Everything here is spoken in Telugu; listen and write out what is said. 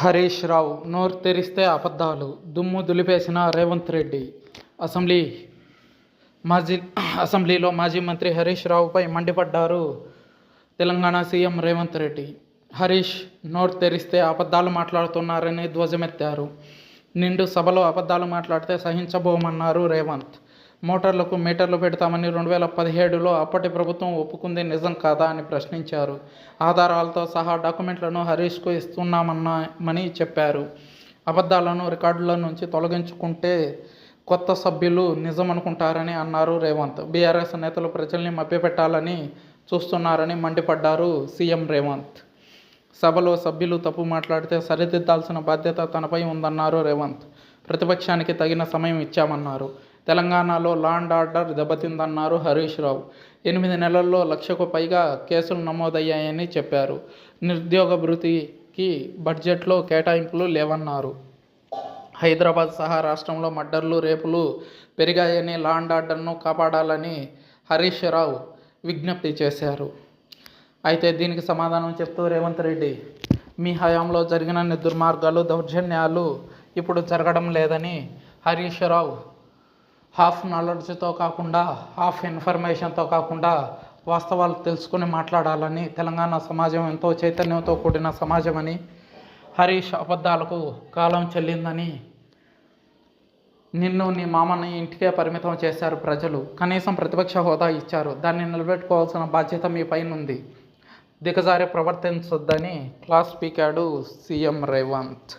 హరీష్ రావు నోరు తెరిస్తే అబద్ధాలు దుమ్ము దులిపేసిన రేవంత్ రెడ్డి. అసెంబ్లీ మాజీ అసెంబ్లీలో మాజీ మంత్రి హరీష్ రావుపై మండిపడ్డారు తెలంగాణ సీఎం రేవంత్ రెడ్డి. హరీష్ నోరు తెరిస్తే అబద్ధాలు మాట్లాడుతున్నారని ధ్వజమెత్తారు. నిండు సభలో అబద్ధాలు మాట్లాడితే సహించబోమన్నారు రేవంత్. మోటార్లకు మీటర్లు పెడతామని 2017లో అప్పటి ప్రభుత్వం ఒప్పుకుంది నిజం కాదా అని ప్రశ్నించారు. ఆధారాలతో సహా డాక్యుమెంట్లను హరీష్కు ఇస్తున్నామని చెప్పారు. అబద్ధాలను రికార్డుల నుంచి తొలగించుకుంటే కొత్త సభ్యులు నిజం అనుకుంటారని అన్నారు రేవంత్. బీఆర్ఎస్ నేతలు ప్రజల్ని మభ్యపెట్టాలని చూస్తున్నారని మండిపడ్డారు సీఎం రేవంత్. సభలో సభ్యులు తప్పు మాట్లాడితే సరిదిద్దాల్సిన బాధ్యత తనపై ఉందన్నారు రేవంత్. ప్రతిపక్షానికి తగిన సమయం ఇచ్చామన్నారు. తెలంగాణలో law and order దెబ్బతిందన్నారు Harish Rao. 8 నెలల్లో 1,00,000కు పైగా కేసులు నమోదయ్యాయని చెప్పారు. నిరుద్యోగ భృతికి బడ్జెట్లో కేటాయింపులు లేవన్నారు. హైదరాబాద్ సహా రాష్ట్రంలో మర్డర్లు, రేపులు పెరిగాయని, లా అండ్ ఆర్డర్ను కాపాడాలని హరీష్ రావు విజ్ఞప్తి చేశారు. అయితే దీనికి సమాధానం చెప్తూ రేవంత్ రెడ్డి, మీ హయాంలో జరిగిన దుర్మార్గాలు, దౌర్జన్యాలు ఇప్పుడు జరగడం లేదని హరీష్ రావు హాఫ్ నాలెడ్జ్తో కాకుండా, హాఫ్ ఇన్ఫర్మేషన్తో కాకుండా వాస్తవాలు తెలుసుకుని మాట్లాడాలని, తెలంగాణ సమాజం ఎంతో చైతన్యంతో కూడిన సమాజమని, హరీష్ అబద్ధాలకు కాలం చెల్లిందని, నిన్ను నీ మామని ఇంటికే పరిమితం చేశారు ప్రజలు, కనీసం ప్రతిపక్ష హోదా ఇచ్చారు, దాన్ని నిలబెట్టుకోవాల్సిన బాధ్యత మీ పైనుంది, దిగజారి ప్రవర్తించొద్దని క్లాస్ పీకాడు సీఎం రేవంత్.